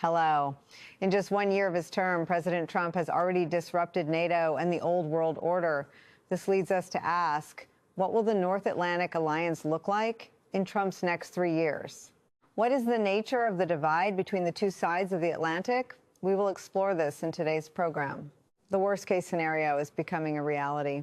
Hello. In just 1 year of his term, President Trump has already disrupted NATO and the old world order. This leads us to ask, what will the North Atlantic Alliance look like in Trump's next 3 years? What is the nature of the divide between the two sides of the Atlantic? We will explore this in today's program. The worst-case scenario is becoming a reality.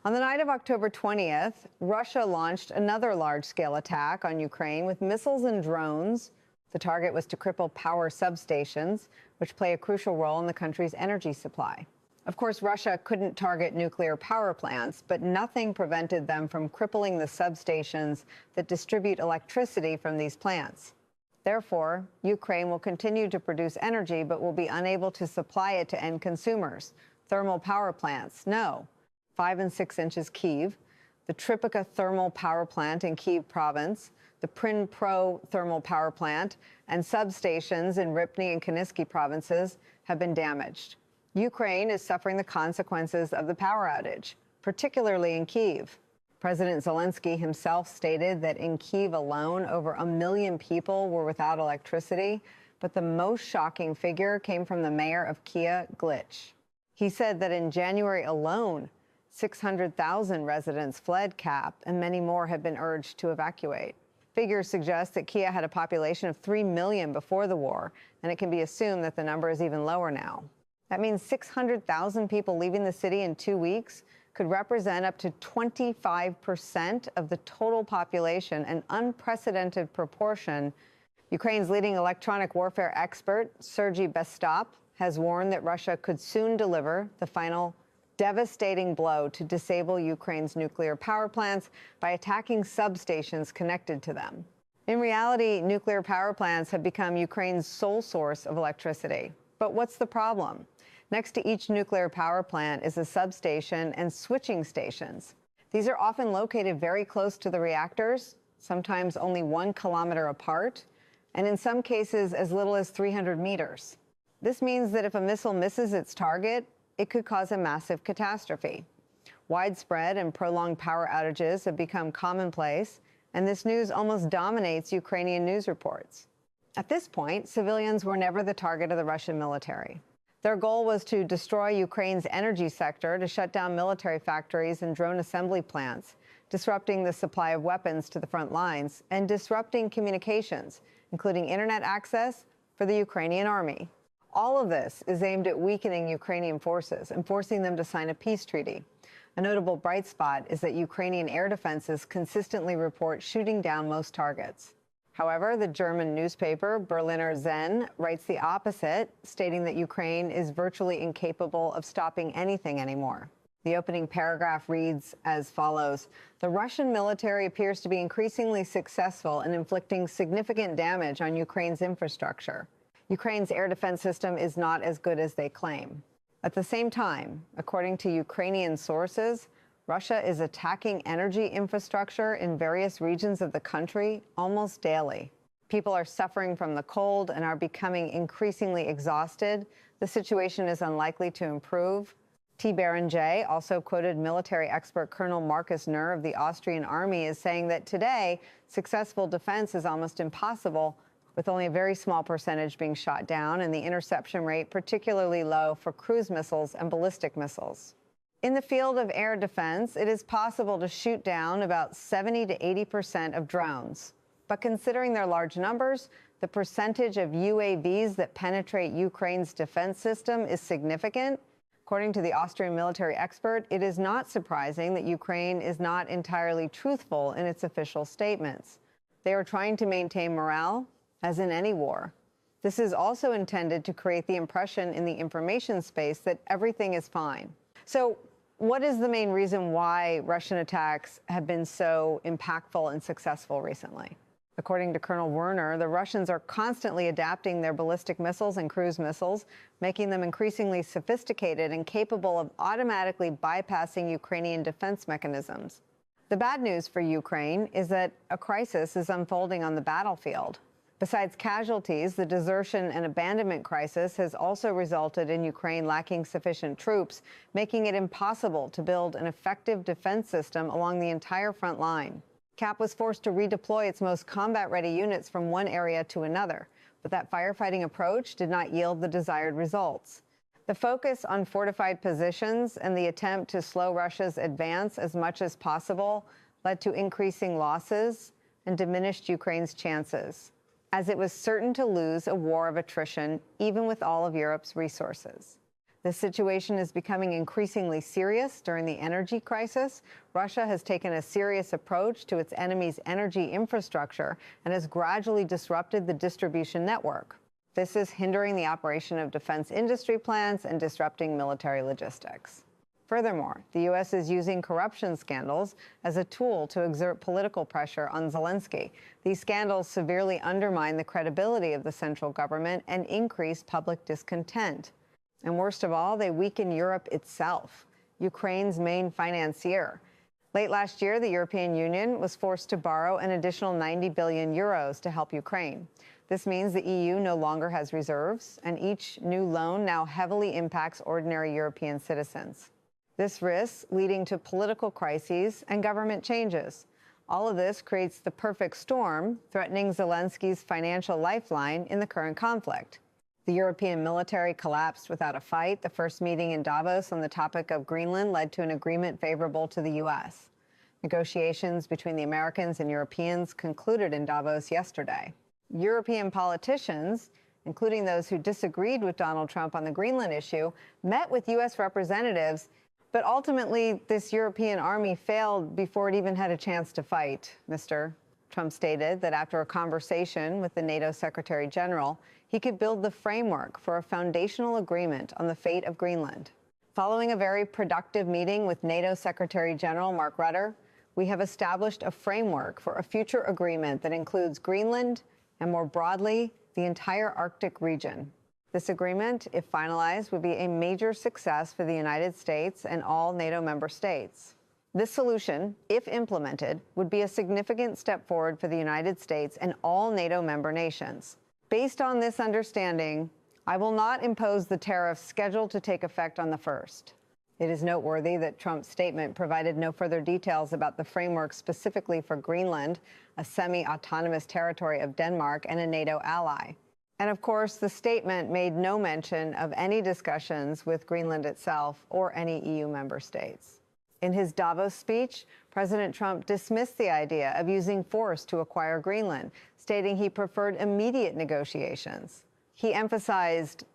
On the night of October 20th, Russia launched another large-scale attack on Ukraine with missiles and drones. The target was to cripple power substations, which play a crucial role in the country's energy supply. Of course, Russia couldn't target nuclear power plants, but nothing prevented them from crippling the substations that distribute electricity from these plants. Therefore, Ukraine will continue to produce energy, but will be unable to supply it to end consumers. Thermal power plants, no. 5 and 6 inches Kyiv, the Tripica thermal power plant in Kyiv province, the Prinpro thermal power plant, and substations in Ripny and Kaninsky provinces have been damaged. Ukraine is suffering the consequences of the power outage, particularly in Kyiv. President Zelensky himself stated that in Kyiv alone, over 1 million people were without electricity, but the most shocking figure came from the mayor of Kyiv, Glitch. He said that in January alone, 600,000 residents fled Kap, and many more have been urged to evacuate. Figures suggest that Kyiv had a population of 3 million before the war, and it can be assumed that the number is even lower now. That means 600,000 people leaving the city in 2 weeks could represent up to 25% of the total population, an unprecedented proportion. Ukraine's leading electronic warfare expert, Sergei Bestap, has warned that Russia could soon deliver the final devastating blow to disable Ukraine's nuclear power plants by attacking substations connected to them. In reality, nuclear power plants have become Ukraine's sole source of electricity. But what's the problem? Next to each nuclear power plant is a substation and switching stations. These are often located very close to the reactors, sometimes only 1 kilometer apart, and in some cases as little as 300 meters. This means that if a missile misses its target, it could cause a massive catastrophe. Widespread and prolonged power outages have become commonplace, and this news almost dominates Ukrainian news reports. At this point, civilians were never the target of the Russian military. Their goal was to destroy Ukraine's energy sector, to shut down military factories and drone assembly plants, disrupting the supply of weapons to the front lines, and disrupting communications, including internet access for the Ukrainian army. All of this is aimed at weakening Ukrainian forces and forcing them to sign a peace treaty. A notable bright spot is that Ukrainian air defenses consistently report shooting down most targets. However, the German newspaper Berliner Zen writes the opposite, stating that Ukraine is virtually incapable of stopping anything anymore. The opening paragraph reads as follows: "The Russian military appears to be increasingly successful in inflicting significant damage on Ukraine's infrastructure. Ukraine's air defense system is not as good as they claim." At the same time, according to Ukrainian sources, Russia is attacking energy infrastructure in various regions of the country almost daily. People are suffering from the cold and are becoming increasingly exhausted. The situation is unlikely to improve. T. Berenger also quoted military expert Colonel Marcus Nur of the Austrian army as saying that today, successful defense is almost impossible, with only a very small percentage being shot down and the interception rate particularly low for cruise missiles and ballistic missiles. In the field of air defense, it is possible to shoot down about 70 to 80% of drones. But considering their large numbers, the percentage of UAVs that penetrate Ukraine's defense system is significant. According to the Austrian military expert, it is not surprising that Ukraine is not entirely truthful in its official statements. They are trying to maintain morale, as in any war. This is also intended to create the impression in the information space that everything is fine. So, what is the main reason why Russian attacks have been so impactful and successful recently? According to Colonel Werner, the Russians are constantly adapting their ballistic missiles and cruise missiles, making them increasingly sophisticated and capable of automatically bypassing Ukrainian defense mechanisms. The bad news for Ukraine is that a crisis is unfolding on the battlefield. Besides casualties, the desertion and abandonment crisis has also resulted in Ukraine lacking sufficient troops, making it impossible to build an effective defense system along the entire front line. CAP was forced to redeploy its most combat-ready units from one area to another, But that firefighting approach did not yield the desired results. The focus on fortified positions and the attempt to slow Russia's advance as much as possible led to increasing losses and diminished Ukraine's chances, as it was certain to lose a war of attrition, even with all of Europe's resources. The situation is becoming increasingly serious during the energy crisis. Russia has taken a serious approach to its enemy's energy infrastructure and has gradually disrupted the distribution network. This is hindering the operation of defense industry plants and disrupting military logistics. Furthermore, the U.S. is using corruption scandals as a tool to exert political pressure on Zelensky. These scandals severely undermine the credibility of the central government and increase public discontent. And worst of all, they weaken Europe itself, Ukraine's main financier. Late last year, the European Union was forced to borrow an additional 90 billion euros to help Ukraine. This means the EU no longer has reserves, and each new loan now heavily impacts ordinary European citizens. This risks leading to political crises and government changes. All of this creates the perfect storm, threatening Zelensky's financial lifeline in the current conflict. The European military collapsed without a fight. The first meeting in Davos on the topic of Greenland led to an agreement favorable to the U.S. Negotiations between the Americans and Europeans concluded in Davos yesterday. European politicians, including those who disagreed with Donald Trump on the Greenland issue, met with U.S. representatives. But ultimately, this European army failed before it even had a chance to fight. Mr. Trump stated that after a conversation with the NATO Secretary General, he could build the framework for a foundational agreement on the fate of Greenland. Following a very productive meeting with NATO Secretary General Mark Rutte, we have established a framework for a future agreement that includes Greenland and, more broadly, the entire Arctic region. This agreement, if finalized, would be a major success for the United States and all NATO member states. This solution, if implemented, would be a significant step forward for the United States and all NATO member nations. Based on this understanding, I will not impose the tariffs scheduled to take effect on the 1st. It is noteworthy that Trump's statement provided no further details about the framework specifically for Greenland, a semi-autonomous territory of Denmark and a NATO ally. And of course, the statement made no mention of any discussions with Greenland itself or any EU member states. In his Davos speech, President Trump dismissed the idea of using force to acquire Greenland, stating he preferred immediate negotiations. He emphasized,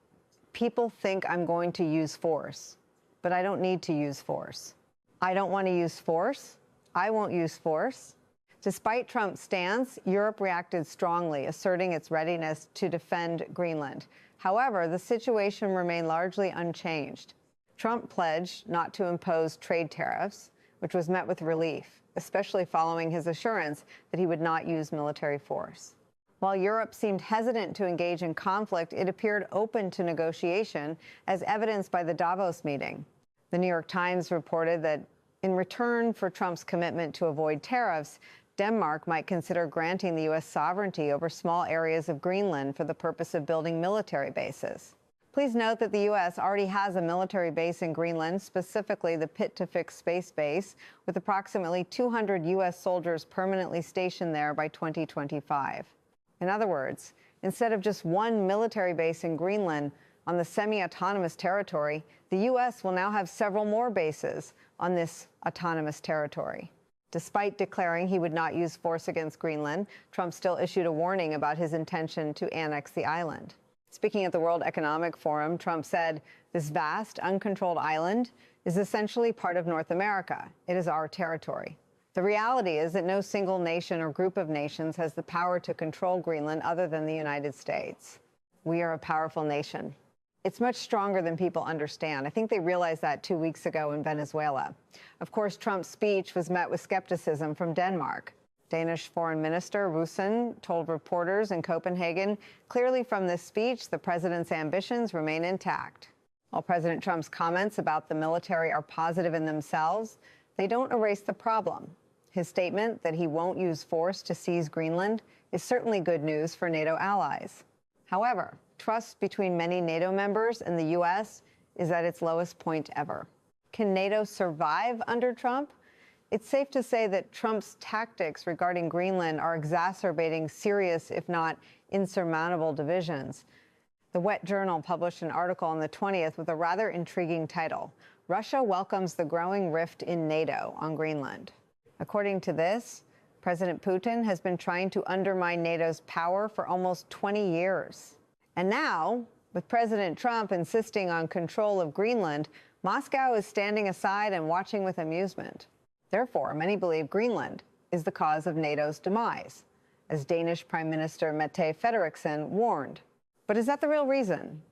"People think I'm going to use force, but I don't need to use force. I don't want to use force. I won't use force." Despite Trump's stance, Europe reacted strongly, asserting its readiness to defend Greenland. However, the situation remained largely unchanged. Trump pledged not to impose trade tariffs, which was met with relief, especially following his assurance that he would not use military force. While Europe seemed hesitant to engage in conflict, it appeared open to negotiation, as evidenced by the Davos meeting. The New York Times reported that in return for Trump's commitment to avoid tariffs, Denmark might consider granting the U.S. sovereignty over small areas of Greenland for the purpose of building military bases. Please note that the U.S. already has a military base in Greenland, specifically the Pit-to-Fix space base, with approximately 200 U.S. soldiers permanently stationed there by 2025. In other words, instead of just one military base in Greenland on the semi-autonomous territory, the U.S. will now have several more bases on this autonomous territory. Despite declaring he would not use force against Greenland, Trump still issued a warning about his intention to annex the island. Speaking at the World Economic Forum, Trump said, "This vast, uncontrolled island is essentially part of North America. It is our territory." The reality is that no single nation or group of nations has the power to control Greenland other than the United States. We are a powerful nation. It's much stronger than people understand. I think they realized that 2 weeks ago in Venezuela. Of course, Trump's speech was met with skepticism from Denmark. Danish Foreign Minister Russen told reporters in Copenhagen, "Clearly from this speech, the president's ambitions remain intact." While President Trump's comments about the military are positive in themselves, they don't erase the problem. His statement that he won't use force to seize Greenland is certainly good news for NATO allies. However, trust between many NATO members and the U.S. is at its lowest point ever. Can NATO survive under Trump? it's safe to say that Trump's tactics regarding Greenland are exacerbating serious, if not insurmountable, divisions. The Wet Journal published an article on the 20th with a rather intriguing title, "Russia Welcomes the Growing Rift in NATO on Greenland." According to this, President Putin has been trying to undermine NATO's power for almost 20 years. And now, with President Trump insisting on control of Greenland, Moscow is standing aside and watching with amusement. Therefore, many believe Greenland is the cause of NATO's demise, as Danish Prime Minister Mette Frederiksen warned. But is that the real reason?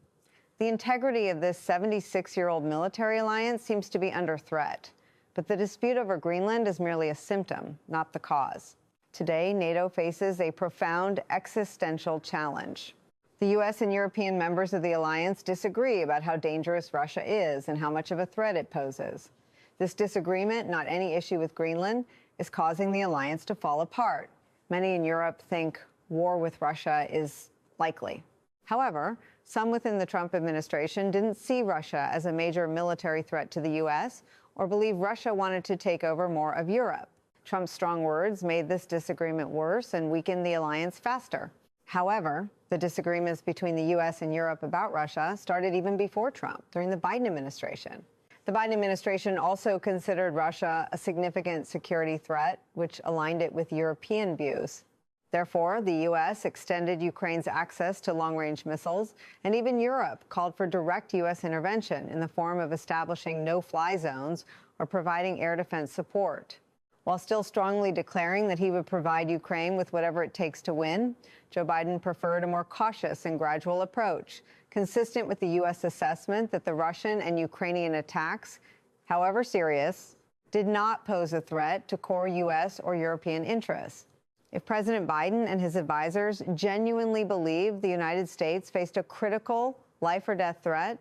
The integrity of this 76-year-old military alliance seems to be under threat, but the dispute over Greenland is merely a symptom, not the cause. Today, NATO faces a profound existential challenge. The U.S. and European members of the alliance disagree about how dangerous Russia is and how much of a threat it poses. This disagreement, not any issue with Greenland, is causing the alliance to fall apart. Many in Europe think war with Russia is likely. However, some within the Trump administration didn't see Russia as a major military threat to the U.S. or believe Russia wanted to take over more of Europe. Trump's strong words made this disagreement worse and weakened the alliance faster. However, the disagreements between the U.S. and Europe about Russia started even before Trump, during the Biden administration. The Biden administration also considered Russia a significant security threat, which aligned it with European views. Therefore, the U.S. extended Ukraine's access to long-range missiles, and even Europe called for direct U.S. intervention in the form of establishing no-fly zones or providing air defense support. While still strongly declaring that he would provide Ukraine with whatever it takes to win, Joe Biden preferred a more cautious and gradual approach, consistent with the U.S. assessment that the Russian and Ukrainian attacks, however serious, did not pose a threat to core U.S. or European interests. If President Biden and his advisors genuinely believed the United States faced a critical life-or-death threat,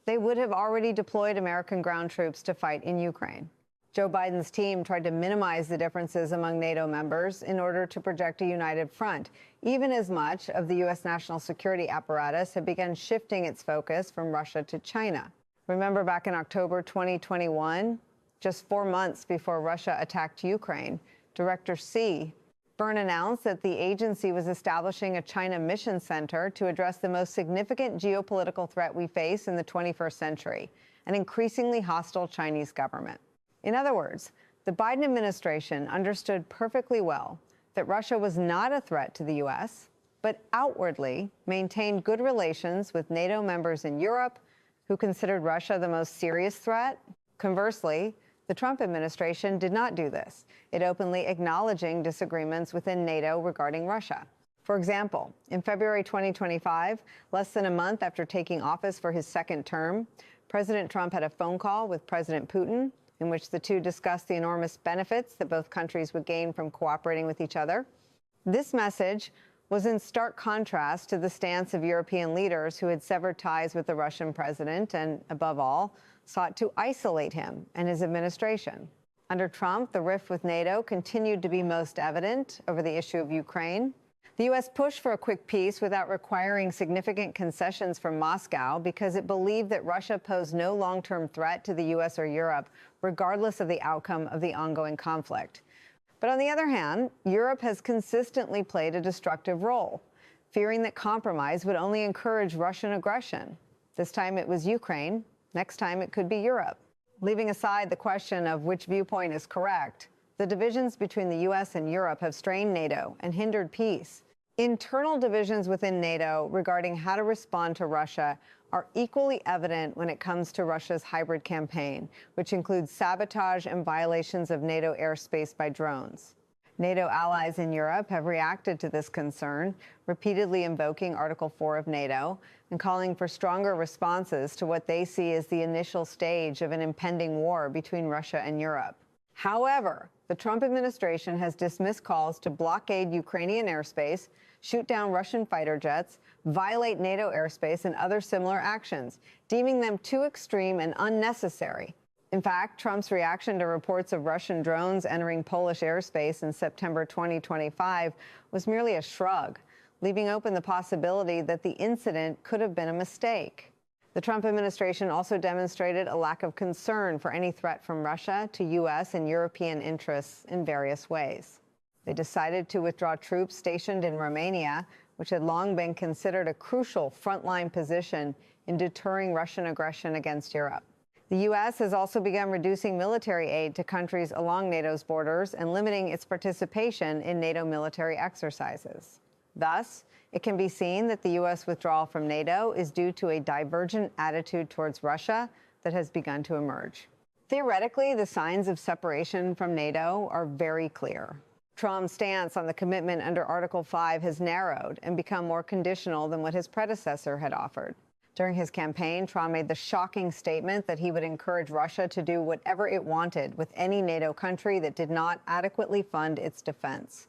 they would have already deployed American ground troops to fight in Ukraine. Joe Biden's team tried to minimize the differences among NATO members in order to project a united front, even as much of the U.S. national security apparatus had begun shifting its focus from Russia to China. Remember back in October 2021, just 4 months before Russia attacked Ukraine, Director Byrne announced that the agency was establishing a China mission center to address the most significant geopolitical threat we face in the 21st century, an increasingly hostile Chinese government. In other words, the Biden administration understood perfectly well that Russia was not a threat to the U.S., but outwardly maintained good relations with NATO members in Europe who considered Russia the most serious threat. Conversely, the Trump administration did not do this, it openly acknowledging disagreements within NATO regarding Russia. For example, in February 2025, less than a month after taking office for his second term, President Trump had a phone call with President Putin in which the two discussed the enormous benefits that both countries would gain from cooperating with each other. This message was in stark contrast to the stance of European leaders who had severed ties with the Russian president and, above all, sought to isolate him and his administration. Under Trump, the rift with NATO continued to be most evident over the issue of Ukraine. The U.S. pushed for a quick peace without requiring significant concessions from Moscow because it believed that Russia posed no long-term threat to the U.S. or Europe, regardless of the outcome of the ongoing conflict. But on the other hand, Europe has consistently played a destructive role, fearing that compromise would only encourage Russian aggression. This time it was Ukraine. Next time it could be Europe. Leaving aside the question of which viewpoint is correct, the divisions between the U.S. and Europe have strained NATO and hindered peace. Internal divisions within NATO regarding how to respond to Russia are equally evident when it comes to Russia's hybrid campaign, which includes sabotage and violations of NATO airspace by drones. NATO allies in Europe have reacted to this concern, repeatedly invoking Article 4 of NATO and calling for stronger responses to what they see as the initial stage of an impending war between Russia and Europe. However, the Trump administration has dismissed calls to blockade Ukrainian airspace, shoot down Russian fighter jets, violate NATO airspace, and other similar actions, deeming them too extreme and unnecessary. In fact, Trump's reaction to reports of Russian drones entering Polish airspace in September 2025 was merely a shrug, leaving open the possibility that the incident could have been a mistake. The Trump administration also demonstrated a lack of concern for any threat from Russia to U.S. and European interests in various ways. They decided to withdraw troops stationed in Romania, which had long been considered a crucial frontline position in deterring Russian aggression against Europe. The U.S. has also begun reducing military aid to countries along NATO's borders and limiting its participation in NATO military exercises. Thus, it can be seen that the U.S. withdrawal from NATO is due to a divergent attitude towards Russia that has begun to emerge. Theoretically, the signs of separation from NATO are very clear. Trump's stance on the commitment under Article 5 has narrowed and become more conditional than what his predecessor had offered. During his campaign, Trump made the shocking statement that he would encourage Russia to do whatever it wanted with any NATO country that did not adequately fund its defense.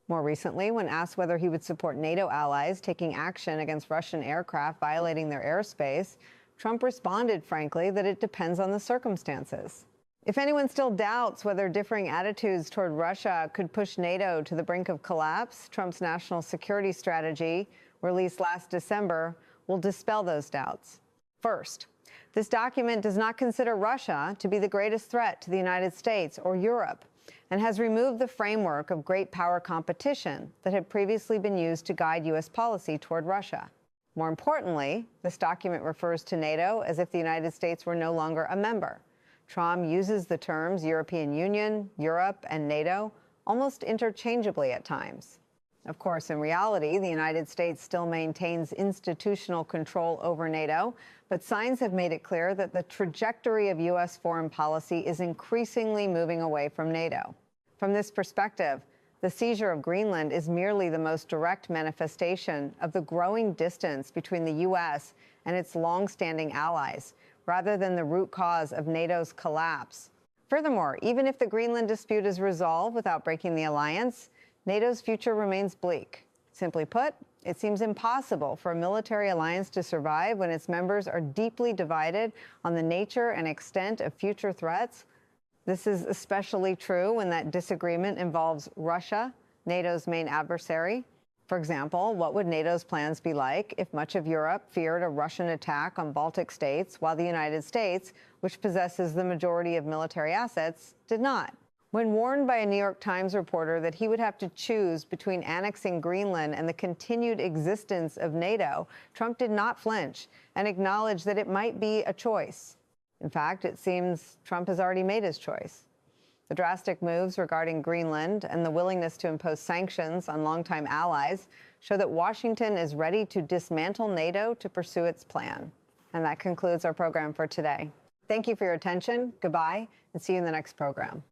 More recently, when asked whether he would support NATO allies taking action against Russian aircraft violating their airspace, Trump responded, frankly, that it depends on the circumstances. If anyone still doubts whether differing attitudes toward Russia could push NATO to the brink of collapse, Trump's national security strategy, released last December, will dispel those doubts. First, this document does not consider Russia to be the greatest threat to the United States or Europe, and has removed the framework of great power competition that had previously been used to guide U.S. policy toward Russia. More importantly, this document refers to NATO as if the United States were no longer a member. Trump uses the terms European Union, Europe, and NATO almost interchangeably at times. Of course, in reality, the United States still maintains institutional control over NATO, but signs have made it clear that the trajectory of U.S. foreign policy is increasingly moving away from NATO. From this perspective, the seizure of Greenland is merely the most direct manifestation of the growing distance between the U.S. and its long-standing allies, rather than the root cause of NATO's collapse. Furthermore, even if the Greenland dispute is resolved without breaking the alliance, NATO's future remains bleak. Simply put, it seems impossible for a military alliance to survive when its members are deeply divided on the nature and extent of future threats. This is especially true when that disagreement involves Russia, NATO's main adversary. For example, what would NATO's plans be like if much of Europe feared a Russian attack on Baltic states, while the United States, which possesses the majority of military assets, did not? When warned by a New York Times reporter that he would have to choose between annexing Greenland and the continued existence of NATO, Trump did not flinch and acknowledged that it might be a choice. In fact, it seems Trump has already made his choice. The drastic moves regarding Greenland and the willingness to impose sanctions on longtime allies show that Washington is ready to dismantle NATO to pursue its plan. And that concludes our program for today. Thank you for your attention. Goodbye, and see you in the next program.